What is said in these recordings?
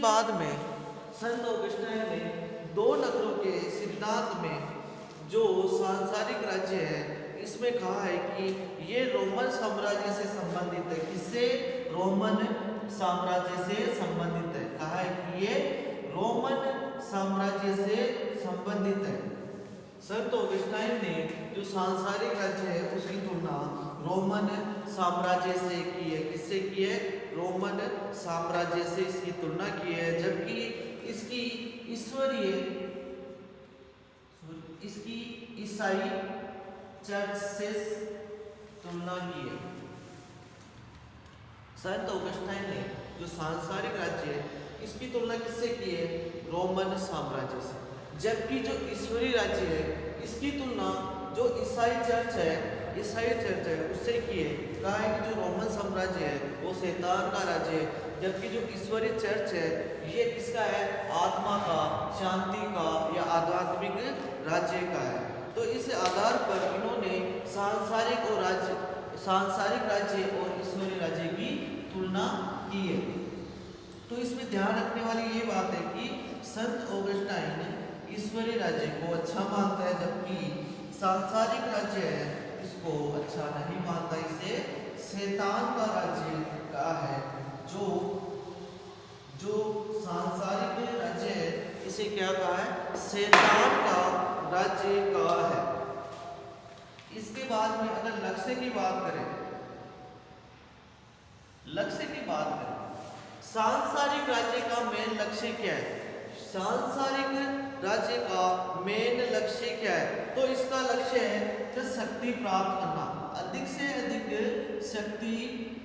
बाद में संत ऑगस्टाइन ने दो नगरों के सिद्धांत में जो सांसारिक राज्य है इसमें कहा है कि ये रोमन साम्राज्य से संबंधित है। किससे? रोमन साम्राज्य से संबंधित है। कहा है कि ये रोमन साम्राज्य से संबंधित है। संत ऑगस्टाइन ने जो सांसारिक राज्य है उसकी तुलना रोमन साम्राज्य से की है। किससे की है? रोमन साम्राज्य से इसकी तुलना की है, जबकि इसकी ईसाई चर्च से तुलना की है। संत ऑगस्टाइन ने जो सांसारिक राज्य है इसकी तुलना किससे की है? रोमन साम्राज्य से। जबकि जो ईश्वरीय राज्य है इसकी तुलना जो ईसाई चर्च है उससे की है। कहा है कि जो रोमन साम्राज्य है वो शैतान का राज्य है, जबकि जो ईश्वरीय चर्च है ये किसका है? आत्मा का, शांति का या आध्यात्मिक राज्य का है। तो इस आधार पर इन्होंने सांसारिक राज्य और ईश्वरीय राज्य की तुलना की है। तो इसमें ध्यान रखने वाली ये बात है कि संत ऑगस्टाइन ईश्वरीय राज्य को अच्छा मानता है, जबकि सांसारिक राज्य है इसको अच्छा नहीं मानता। इसे शैतान का राज्य का है। जो सांसारिक राज्य है इसे क्या कहा है? शैतान का राज्य का है। इसके बाद में अगर लक्ष्य की बात करें, सांसारिक राज्य का मेन लक्ष्य क्या है? सांसारिक राज्य का मेन लक्ष्य क्या है? तो इसका लक्ष्य है कि शक्ति प्राप्त करना, अधिक से अधिक शक्ति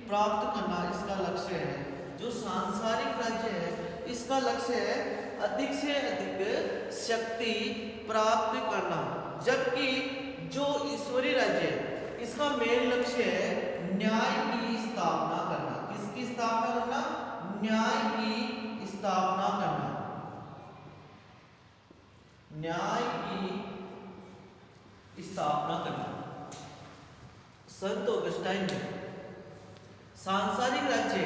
प्राप्त करना इसका लक्ष्य है। जो सांसारिक राज्य है इसका लक्ष्य है अधिक से अधिक शक्ति प्राप्त करना, जबकि जो ईश्वरीय राज्य है इसका मेन लक्ष्य है न्याय की स्थापना करना। किसकी स्थापना करना? न्याय की स्थापना करना। न्याय की स्थापना करना। संत ऑगस्टाइन ने सांसारिक राज्य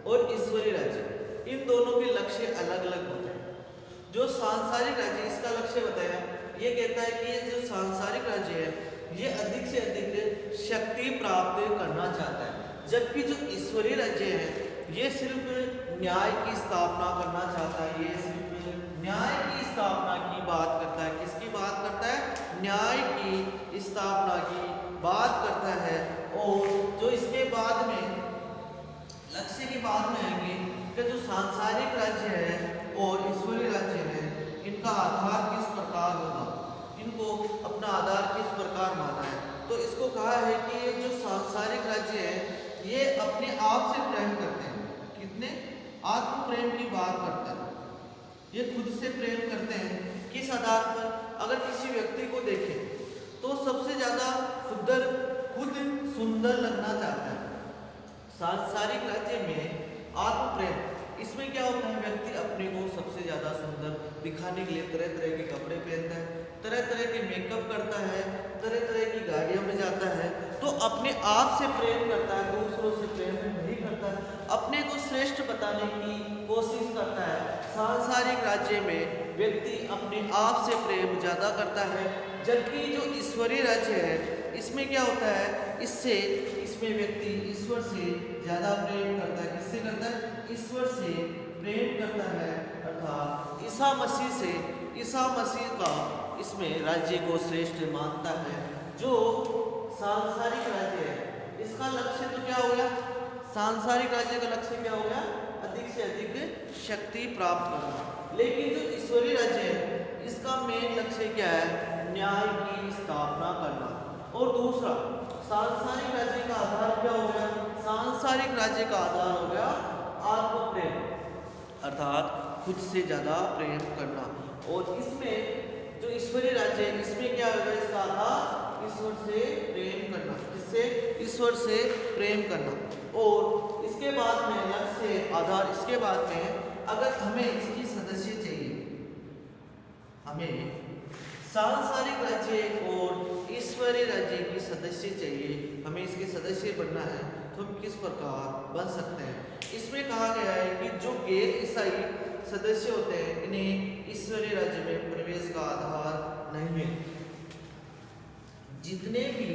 और ईश्वरीय राज्य इन दोनों के लक्ष्य अलग अलग होते हैं। जो सांसारिक राज्य इसका लक्ष्य बताया, ये कहता है कि जो सांसारिक राज्य है ये अधिक से अधिक शक्ति प्राप्त करना चाहता है, जबकि जो ईश्वरीय राज्य है ये सिर्फ न्याय की स्थापना करना चाहता है। ये सिर्फ न्याय की स्थापना की बात करता है। किसकी बात करता है? न्याय की स्थापना की बात करता है। और जो इसके बाद में लक्ष्य के बाद में आएंगे कि जो सांसारिक राज्य है और ईश्वरीय राज्य है इनका आधार किस प्रकार होगा, इनको अपना आधार किस प्रकार माना है। तो इसको कहा है कि ये जो सांसारिक राज्य है ये अपने आप से प्रेम करते हैं। कितने? आत्म प्रेम की बात करते हैं। ये खुद से प्रेम करते हैं। किस आधार पर? अगर किसी व्यक्ति को देखें तो सबसे ज्यादा खुद सुंदर लगना चाहता है। सांसारिक राज्य में आत्म प्रेम, इसमें क्या होता है? व्यक्ति अपने को सबसे ज्यादा सुंदर दिखाने के लिए तरह तरह के कपड़े पहनता है, तरह तरह के मेकअप करता है, तरह तरह की गाड़ियों में जाता है। तो अपने आप से प्रेम करता है, दूसरों से प्रेम नहीं करता है, अपने को श्रेष्ठ बताने की कोशिश करता है। सांसारिक राज्य में व्यक्ति अपने आप से प्रेम ज्यादा करता है, जबकि जो ईश्वरीय राज्य है इसमें क्या होता है? इसमें व्यक्ति ईश्वर से ज्यादा प्रेम करता है। किससे करता है? ईश्वर से प्रेम करता है, अर्थात ईसा मसीह का इसमें राज्य को श्रेष्ठ मानता है। जो सांसारिक राज्य है इसका लक्ष्य तो क्या हो गया? सांसारिक राज्य का लक्ष्य क्या हो गया? अधिक से अधिक शक्ति प्राप्त करना। लेकिन जो ईश्वरीय राज्य है इसका मेन लक्ष्य क्या है? न्याय की स्थापना करना। और दूसरा, सांसारिक राज्य का आधार क्या हो गया? सांसारिक राज्य का आधार हो गया आत्म प्रेम, अर्थात खुद से ज्यादा प्रेम करना। और इसमें जो ईश्वरीय राज्य है इसमें क्या होगा? इसका आधार ईश्वर से प्रेम करना। किससे? ईश्वर से प्रेम करना। और इसके बाद में लक्ष्य आधार, इसके बाद में अगर हमें इसकी सदस्य चाहिए, हमें सांसारिक राज्य और ईश्वरीय राज्य की सदस्य चाहिए, हमें इसके सदस्य बनना है, तो हम किस प्रकार बन सकते हैं। इसमें कहा गया है कि जो गैर ईसाई सदस्य होते हैं इन्हें ईश्वरीय राज्य में प्रवेश का आधार नहीं है। जितने भी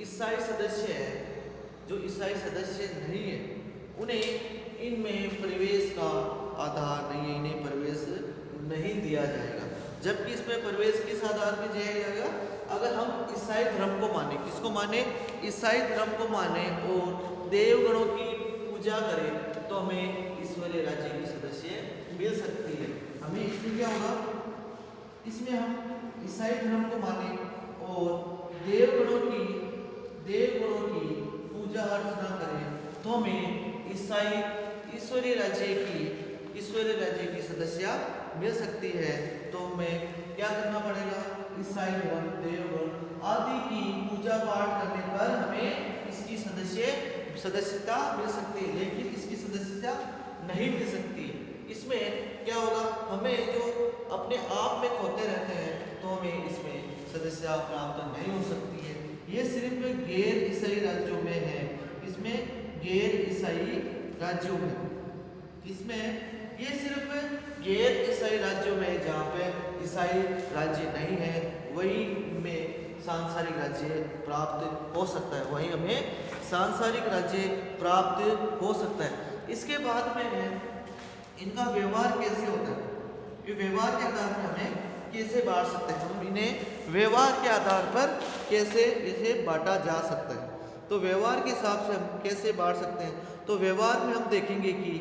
ईसाई सदस्य हैं, जो ईसाई सदस्य नहीं है, उन्हें इनमें प्रवेश का आधार नहीं है, इन्हें प्रवेश नहीं दिया जाएगा। जबकि इसमें प्रवेश किस आधार पर दिया जाएगा, अगर हम ईसाई धर्म को माने, किसको माने, ईसाई धर्म को माने और देवगणों की पूजा करें, तो हमें ईश्वरीय राज्य की सदस्य मिल सकती है। हमें इसमें क्या होगा, इसमें हम ईसाई धर्म को माने और देवगणों की पूजा अर्चना करें, तो हमें ईश्वरीय राज्य की सदस्य मिल सकती है। तो हमें क्या करना पड़ेगा, ईसाई धर्म, देवगण आदि की पूजा पाठ करने पर हमें इसकी सदस्यता मिल सकती है, लेकिन इसकी सदस्यता नहीं मिल सकती। इसमें क्या होगा, हमें जो अपने आप में खोते रहते हैं, तो हमें इसमें सदस्यता प्राप्त नहीं हो सकती है। ये सिर्फ गैर ईसाई राज्यों में है, इसमें गैर ईसाई राज्यों में, इसमें ये सिर्फ गैर ईसाई राज्यों में, जहाँ पे ईसाई राज्य नहीं है, वही में सांसारिक राज्य प्राप्त हो सकता है, वही हमें सांसारिक राज्य प्राप्त हो सकता है। इसके बाद में है इनका व्यवहार कैसे होता है, ये व्यवहार के आधार पर हमें कैसे बांट सकते हैं, हम इन्हें व्यवहार के आधार पर कैसे इसे बांटा जा सकता है। तो व्यवहार के हिसाब से हम कैसे बांट सकते हैं, तो व्यवहार में हम देखेंगे कि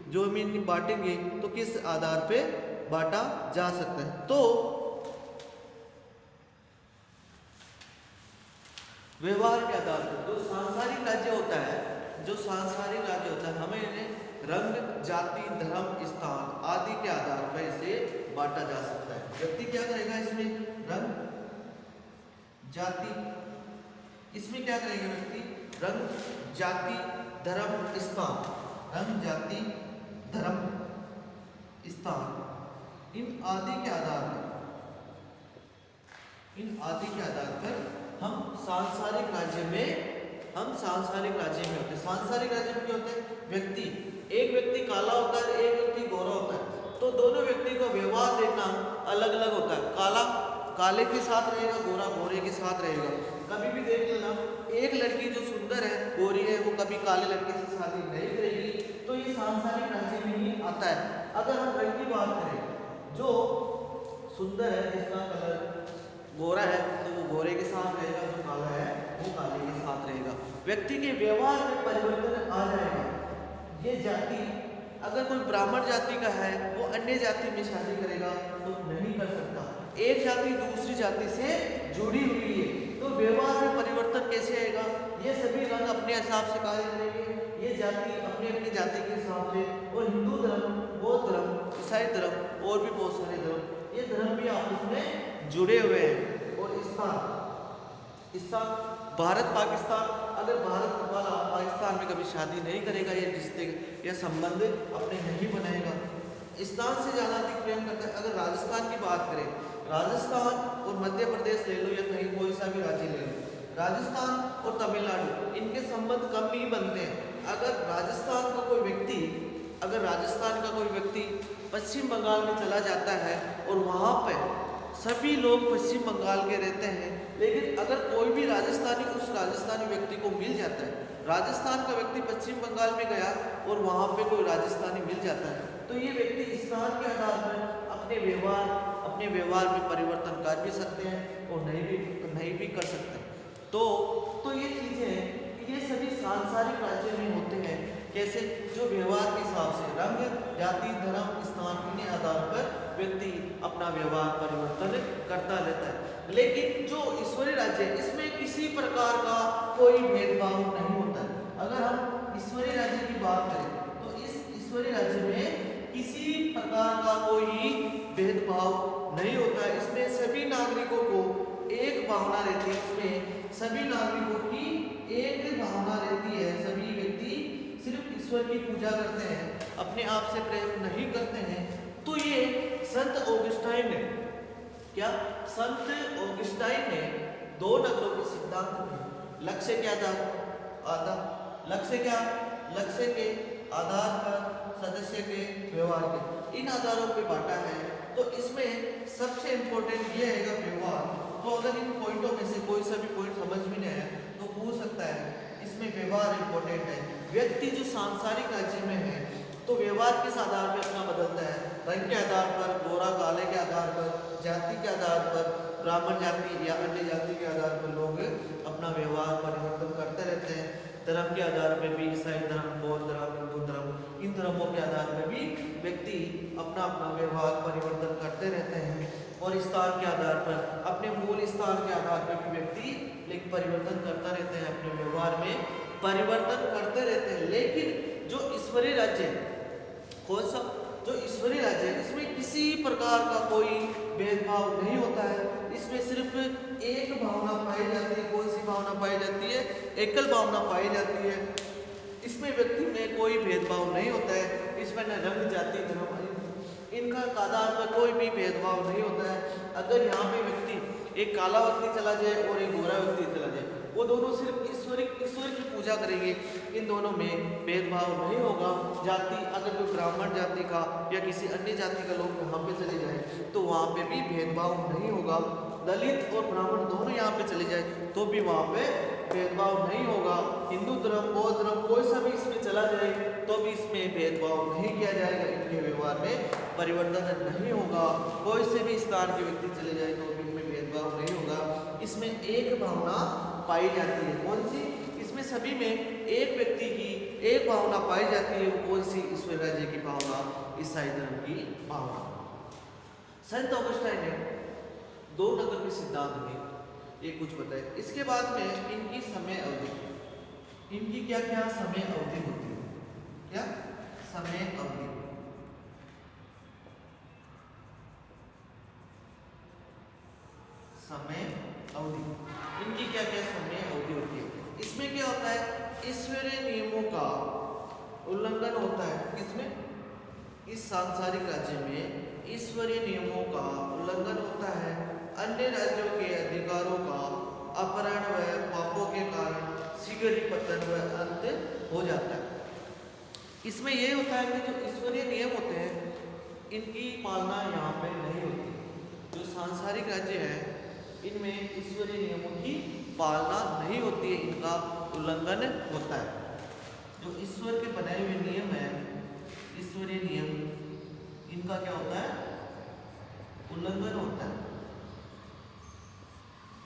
जो हम इन्हें बांटेंगे तो किस आधार पे बांटा जा सकता है। तो व्यवहार के आधार पर जो सांसारिक राज्य होता है, हमें इन्हें रंग, जाति, धर्म, स्थान आदि के आधार पर इसे बांटा जा सकता है। व्यक्ति क्या करेगा, इसमें रंग, जाति, इसमें क्या करेगा व्यक्ति, रंग, जाति, धर्म, स्थान, रंग, जाति, धर्म, स्थान, इन आदि के आधार पर हम सांसारिक राज्य में होते हैं। सांसारिक राज्य में क्या होते हैं, व्यक्ति, एक व्यक्ति काला होता है, एक व्यक्ति गोरा होता है, तो दोनों व्यक्ति का व्यवहार देखना अलग अलग होता है। काला काले के साथ रहेगा, गोरा गोरे के साथ रहेगा। कभी भी देख लेना, एक लड़की जो सुंदर है, गोरी है, वो कभी काले लड़के से शादी नहीं करेगी, तो ये सांसारिक राज्य में ही आता है। अगर हम रंग की बात करें, जो सुंदर है, जिसका कलर गोरा है, तो वो गोरे के साथ रहेगा, जो काला है वो काले के साथ रहेगा। व्यक्ति के व्यवहार में परिवर्तन आ जाएगा। ये जाति, अगर कोई ब्राह्मण जाति का है, वो अन्य जाति में शादी करेगा तो नहीं कर सकता। एक जाति दूसरी जाति से जुड़ी हुई है, तो व्यवहार में परिवर्तन कैसे आएगा, ये सभी रंग अपने हिसाब से कार्य करेंगे, ये जाति अपने अपने जाति के हिसाब से, और हिंदू धर्म, बौद्ध धर्म, ईसाई धर्म और भी बहुत सारे धर्म, ये धर्म भी आपस में जुड़े हुए हैं। और स्थान भारत पाकिस्तान, अगर भारत वाला पाकिस्तान में कभी शादी नहीं करेगा, ये रिश्ते या संबंध अपने नहीं बनाएगा, स्थान से ज़्यादा अधिक प्रेम करता है। अगर राजस्थान की बात करें, राजस्थान और मध्य प्रदेश ले लो या कहीं कोई सा भी राज्य ले लो, राजस्थान और तमिलनाडु, इनके संबंध कम ही बनते हैं। अगर राजस्थान का कोई व्यक्ति पश्चिम बंगाल में चला जाता है और वहाँ पर सभी लोग पश्चिम बंगाल के रहते हैं, लेकिन अगर कोई भी राजस्थानी उस राजस्थानी व्यक्ति को मिल जाता है, राजस्थान का व्यक्ति पश्चिम बंगाल में गया और वहाँ पे कोई राजस्थानी मिल जाता है, तो ये व्यक्ति स्थान के आधार पर अपने व्यवहार में परिवर्तन कर भी सकते हैं और नहीं भी कर सकते। तो ये चीज़ें, ये सभी सांसारिक राज्य में होते हैं। कैसे, जो व्यवहार के हिसाब से रंग, जाति, धर्म, स्थान, इन्हीं आधार पर व्यक्ति अपना व्यवहार परिवर्तन करता रहता है। लेकिन जो ईश्वरीय राज्य है, इसमें किसी प्रकार का कोई भेदभाव नहीं होता है। अगर हम ईश्वरीय राज्य की बात करें, तो इस ईश्वरीय राज्य में किसी प्रकार का कोई भेदभाव नहीं होता है। इसमें सभी नागरिकों को एक भावना रहती है, इसमें सभी नागरिकों की एक भावना रहती है। सभी व्यक्ति सिर्फ ईश्वर की पूजा करते हैं, अपने आप से प्रेम नहीं करते हैं। तो ये संत ऑगस्टाइन क्या संत ऑगस्टाइन ने दो नगरों के सिद्धांत में लक्ष्य के लक्ष्य के आधार पर सदस्य के व्यवहार के इन आधारों पे बांटा है। तो इसमें सबसे इंपॉर्टेंट ये है व्यवहार। तो अगर इन पॉइंटों में से कोई सा भी पॉइंट समझ में नहीं आया तो पूछ सकता है। इसमें व्यवहार इंपॉर्टेंट है। व्यक्ति जो सांसारिक राज्य में है तो व्यवहार किस आधार पर अपना बदलता है? रंग के आधार पर, गोरा काले के आधार पर, जाति के आधार पर, ब्राह्मण जाति या अन्य जाति के आधार पर लोग अपना व्यवहार परिवर्तन करते रहते हैं। धर्म के आधार पर भी, ईसाई धर्म, बौद्ध धर्म, हिंदू धर्म, इन धर्मों के आधार पर भी व्यक्ति अपना अपना व्यवहार परिवर्तन करते रहते हैं। और स्थान के आधार पर, अपने मूल स्थान के आधार पर भी व्यक्ति लेकिन परिवर्तन करता रहते हैं, अपने व्यवहार में परिवर्तन करते रहते हैं। लेकिन जो ईश्वरीय राज्य कौन सा? जो ईश्वरीय राज्य है इसमें किसी प्रकार का कोई भेदभाव नहीं होता है। इसमें सिर्फ एक भावना पाई जाती है। कौन सी भावना पाई जाती है? एकल भावना पाई जाती है। इसमें व्यक्ति में कोई भेदभाव नहीं होता है। इसमें न रंग, जाति, धर्म इनका आधार पर कोई भी भेदभाव नहीं होता है। अगर यहाँ पे व्यक्ति एक काला व्यक्ति चला जाए और एक गोरा व्यक्ति चला जाए, वो दोनों सिर्फ ईश्वर की पूजा करेंगे। इन दोनों में भेदभाव नहीं होगा। जाति, अगर कोई ब्राह्मण जाति का या किसी अन्य जाति का लोग वहाँ पे चले जाए तो वहाँ पे भी भेदभाव नहीं होगा। दलित और ब्राह्मण दोनों यहाँ पे चले जाए तो भी वहाँ पे भेदभाव नहीं होगा। हिंदू धर्म, बौद्ध धर्म, कोई सा भी इसमें चला जाए तो भी इसमें भेदभाव नहीं किया जाएगा। इनके व्यवहार में परिवर्तन नहीं होगा। कोई से भी स्थान के व्यक्ति चले जाए तो भी इनमें भेदभाव नहीं होगा। इसमें एक भावना पाई जाती है। कौन सी? इसमें सभी में एक व्यक्ति की एक भावना पाई जाती है। वो कौन सी? ईश्वर राज्य की भावना, ईसाई धर्म की भावना। संत ऑगस्टाइन ने दो नगर के सिद्धांत में ये कुछ बताए। इसके बाद में इनकी समय अवधि, इनकी क्या क्या समय अवधि होती है? क्या समय अवधि? समय अवधि, इनकी क्या क्या समय अवधि होती है? इसमें क्या होता है? ईश्वरीय नियमों का उल्लंघन होता है। किसमें? इस सांसारिक राज्य में ईश्वरीय नियमों का उल्लंघन होता है। अन्य राज्यों के अधिकारों का अपहरण व पापों के कारण शीघ्र ही पतन व अंत हो जाता है। इसमें यह होता है कि जो ईश्वरीय नियम होते हैं इनकी पालना यहाँ पे नहीं होती। जो सांसारिक राज्य है इनमें ईश्वरीय नियमों की पालना नहीं होती है, इनका उल्लंघन होता है। जो ईश्वर के बनाए हुए नियम है, ईश्वरीय नियम, इनका क्या होता है? उल्लंघन होता है।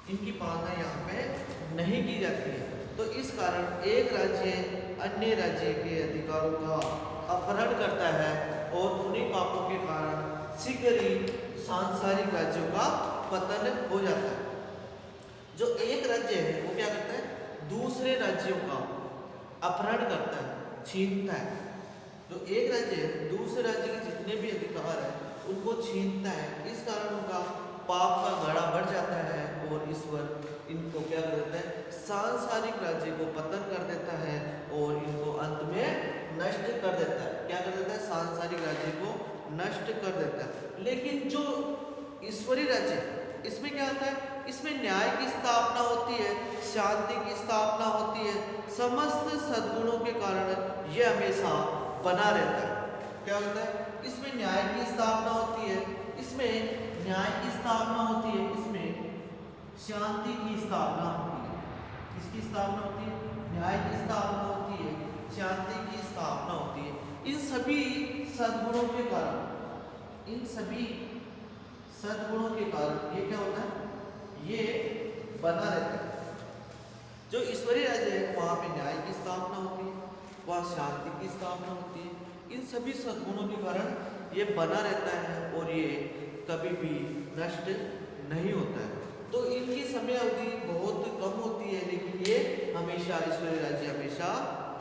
इनकी पालना यहाँ पे नहीं की जाती है। तो इस कारण एक राज्य अन्य राज्य के अधिकारों का अपहरण करता है और उन्हीं पापों के कारण शीघ्र ही सांसारिक राज्यों का पतन हो जाता है। जो एक राज्य है वो क्या करता है? दूसरे राज्यों का अपहरण करता है, छीनता है। जो एक राज्य है दूसरे राज्य के जितने भी अधिकार है उनको छीनता है। इस कारण उनका पाप का घड़ा बढ़ जाता है और ईश्वर इनको क्या कर देता है? सांसारिक राज्य को पतन कर देता है और इनको अंत में नष्ट कर देता है। क्या कर देता है? सांसारिक राज्य को नष्ट कर देता है। लेकिन जो ईश्वरीय राज्य इसमें क्या होता है? इसमें न्याय की स्थापना होती है, शांति की स्थापना होती है। समस्त सद्गुणों के कारण यह हमेशा बना रहता है। क्या होता है? इसमें न्याय की स्थापना होती है, इसमें न्याय की स्थापना होती है, इसमें शांति की स्थापना होती है। किसकी स्थापना होती है? न्याय की स्थापना होती है, शांति की स्थापना होती है। इन सभी सद्गुणों के कारण, इन सभी सद्गुणों के कारण ये क्या होता है? ये बना रहता है। जो ईश्वरीय राज्य है वहाँ पे न्याय की स्थापना होती है, वहाँ शांति की स्थापना होती है। इन सभी सद्गुणों के कारण ये बना रहता है और ये कभी भी नष्ट नहीं होता है। तो इनकी समय अवधि बहुत कम होती है, लेकिन ये हमेशा ईश्वरीय राज्य हमेशा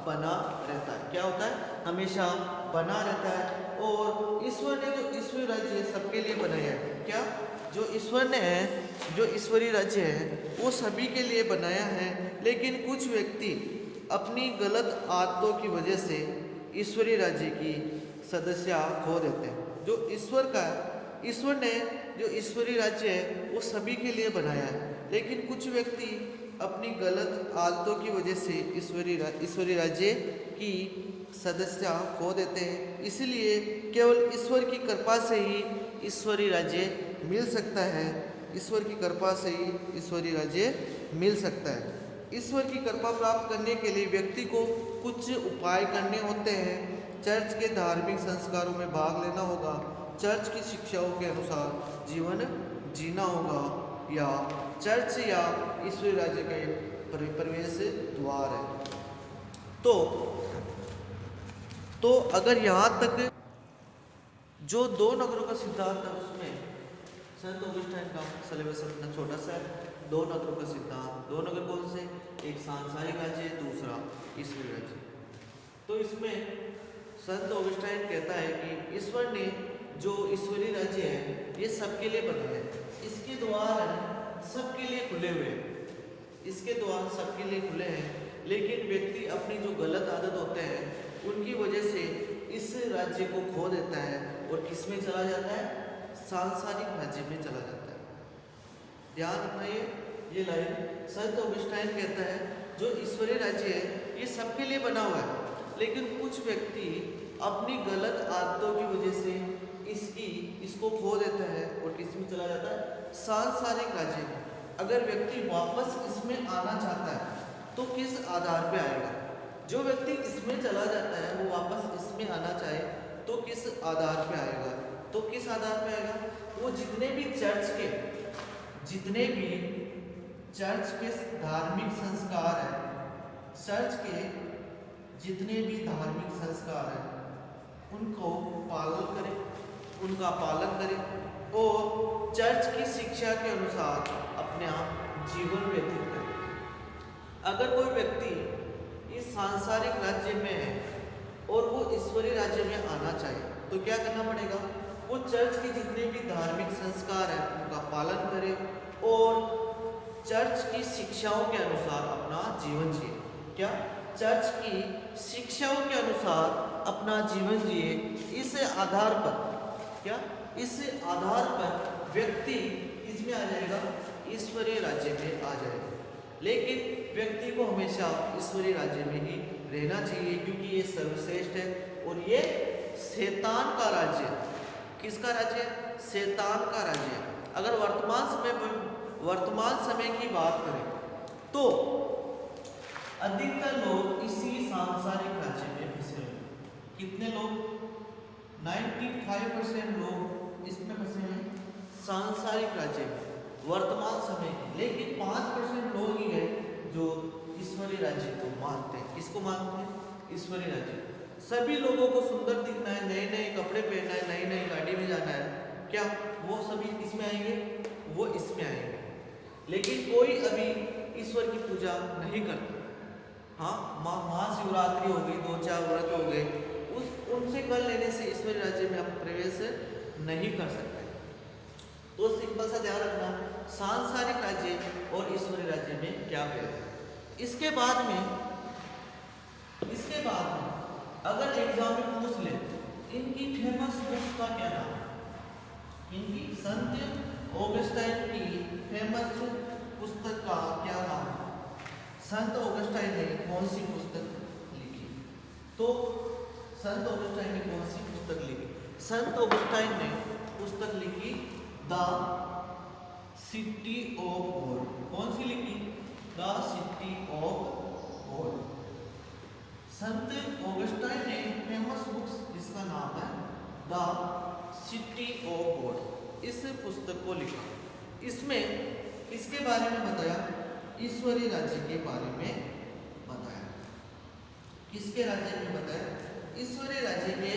बना रहता है। क्या होता है? हमेशा बना रहता है। और ईश्वर ने जो ईश्वरीय राज्य सबके लिए बनाया है, क्या? जो ईश्वर ने जो ईश्वरीय राज्य है वो सभी के लिए बनाया है। लेकिन कुछ व्यक्ति अपनी गलत आदतों की वजह से ईश्वरीय राज्य की सदस्यता खो देते हैं। जो ईश्वर का ईश्वर ने जो ईश्वरीय राज्य है वो सभी के लिए बनाया है, लेकिन कुछ व्यक्ति अपनी गलत आदतों की वजह से ईश्वरीय राज्य की सदस्यता खो देते हैं। इसलिए केवल ईश्वर की कृपा से ही ईश्वरीय राज्य मिल सकता है। ईश्वर की कृपा से ही ईश्वरीय राज्य मिल सकता है। ईश्वर की कृपा प्राप्त करने के लिए व्यक्ति को कुछ उपाय करने होते हैं। चर्च के धार्मिक संस्कारों में भाग लेना होगा, चर्च की शिक्षाओं के अनुसार जीवन जीना होगा, या चर्च या ईश्वरीय राज्य के प्रवेश द्वार है। तो अगर यहाँ तक जो 2 नगरों का सिद्धांत है उसमें संत ऑगस्टाइन का सिलेबस इतना छोटा सा है। 2 नगरों का सिद्धांत, 2 नगर कौन से, एक सांसारिक राज्य, दूसरा ईश्वरीय राज्य। तो इसमें संत ऑगस्टाइन कहता है कि ईश्वर ने जो ईश्वरीय राज्य है ये सबके लिए बनाया है। इसके द्वार सबके लिए खुले हुए हैं, इसके द्वार सबके लिए खुले हैं, लेकिन व्यक्ति अपनी जो गलत आदत होते हैं उनकी वजह से इस राज्य को खो देता है और किस में चला जाता है, सांसारिक राज्य में चला जाता है। ध्यान रखना ये लाइन संत ऑगस्टाइन कहता है जो ईश्वरीय राज्य है ये सबके लिए बना हुआ है, लेकिन कुछ व्यक्ति अपनी गलत आदतों की वजह से इसको खो देता है और किसमें चला जाता है, सांसारिक राज्य में। अगर व्यक्ति वापस इसमें आना चाहता है तो किस आधार पे आएगा? जो व्यक्ति इसमें चला जाता है वो वापस इसमें आना चाहे तो किस आधार पे आएगा? तो किस आधार पे आएगा? वो जितने भी चर्च के धार्मिक संस्कार हैं, चर्च के जितने भी धार्मिक संस्कार हैं उनका पालन करें और चर्च की शिक्षा के अनुसार अपने आप जीवन व्यतीत करें। अगर कोई व्यक्ति इस सांसारिक राज्य में है और वो ईश्वरीय राज्य में आना चाहे तो क्या करना पड़ेगा? वो चर्च के जितने भी धार्मिक संस्कार हैं उनका पालन करे और चर्च की शिक्षाओं के अनुसार अपना जीवन जिए। क्या? चर्च की शिक्षाओं के अनुसार अपना जीवन जिए। इस आधार पर व्यक्ति इसमें आ जाएगा, ईश्वरीय राज्य में आ जाएगा। लेकिन व्यक्ति को हमेशा ईश्वरीय राज्य में ही रहना चाहिए, क्योंकि ये सर्वश्रेष्ठ है और ये शैतान का राज्य है। किसका राज्य है? शैतान का राज्य है। अगर वर्तमान समय की बात करें तो अधिकतर लोग इसी सांसारिक राज्य में फंसे हैं। कितने लोग? 95% लोग इसमें फंसे हैं, सांसारिक राज्य में वर्तमान समय में। लेकिन 5% लोग ही हैं जो ईश्वरीय राज्य को मानते हैं। किसको मानते हैं? ईश्वरीय राज्य। सभी लोगों को सुंदर दिखना है, नए नए कपड़े पहनना है, नई नई गाड़ी में जाना है, क्या वो सभी किसमें आएंगे? वो इसमें आएंगे। लेकिन कोई अभी ईश्वर की पूजा नहीं करता। हाँ, महाशिवरात्रि हो गई, 2-4 व्रत हो गए, उनसे कर लेने से ईश्वरीय राज्य में आप प्रवेश नहीं कर सकते। तो सिंपल सा ध्यान रखना, सांसारिक राज्य और ईश्वरीय राज्य में क्या भेद है। इसके बाद में अगर एग्जाम में पूछ ले इनकी फेमस बुक्स का क्या नाम है, इनकी संत ऑगस्टाइन की फेमस पुस्तक का क्या नाम है, संत ऑगस्टाइन ने कौन सी पुस्तक लिखी? तो संत ऑगस्टाइन ने कौन सी पुस्तक लिखी? संत ऑगस्टाइन ने पुस्तक लिखी द सिटी ऑफ गॉड। कौन सी लिखी? The city of God. Sant Augustine ने फेमस बुक्स जिसका नाम है द सिटी ऑफ गॉड, इस पुस्तक को लिखा। इसमें इसके बारे में बताया, ईश्वरीय राज्य के बारे में बताया। किसके राज्य में बताया? ईश्वरीय राज्य के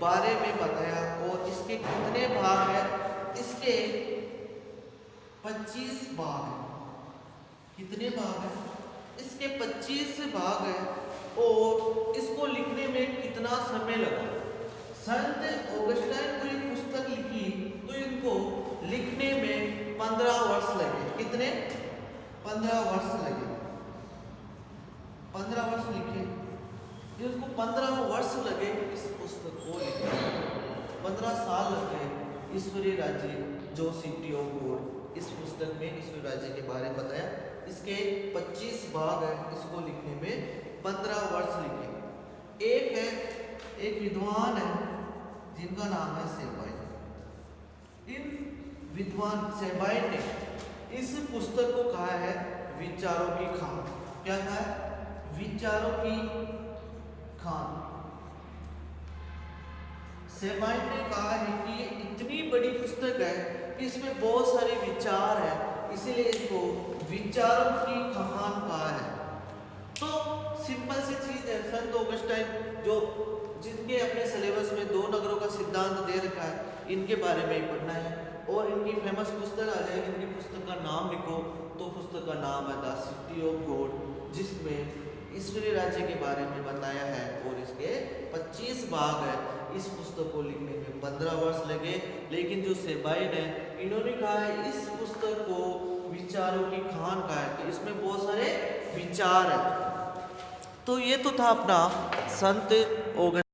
बारे में बताया। और इसके कितने भाग हैं? इसके 25 भाग हैं। कितने भाग हैं? इसके 25 भाग हैं। और इसको लिखने में कितना समय लगा? संत ऑगस्टाइन को ये पुस्तक लिखी तो इनको लिखने में 15 वर्ष लगे। कितने? 15 वर्ष लगे। 15 वर्ष लिखे, इसको 15 वर्ष लगे इस पुस्तक को लिखने, 15 साल लग गए ईश्वरीय राज्य जो सिटी ऑफ गॉड। इस पुस्तक में ईश्वरीय राज्य के बारे में बताया। इसके 25 भाग है, इसको लिखने में 15 वर्ष लिखे। एक विद्वान है जिनका नाम है सेबाइन। इन विद्वान सेबाइन ने इस पुस्तक को कहा है विचारों की खान। क्या कहा है? विचारों की खान। सेबाइन ने कहा है कि ये इतनी बड़ी पुस्तक है कि इसमें बहुत सारे विचार है, इसीलिए इसको विचारों की खान कहा है। तो सिंपल सी चीज है, संत ऑगस्टाइन जो जिनके अपने सिलेबस में 2 नगरों का सिद्धांत दे रखा है, इनके बारे में ही पढ़ना है। और इनकी फेमस पुस्तक आ जाएगी, इनकी पुस्तक का नाम लिखो तो पुस्तक का नाम है द सिटी ऑफ गॉड, जिसमें ईश्वरीय राज्य के बारे में बताया है और इसके 25 भाग है। इस पुस्तक को लिखने में 15 वर्ष लगे, लेकिन जो सेबाइन है इन्होंने कहा है इस पुस्तक को विचारों की खान कहा है, तो इसमें बहुत सारे विचार है। तो ये तो था अपना संत ऑगस्टाइन।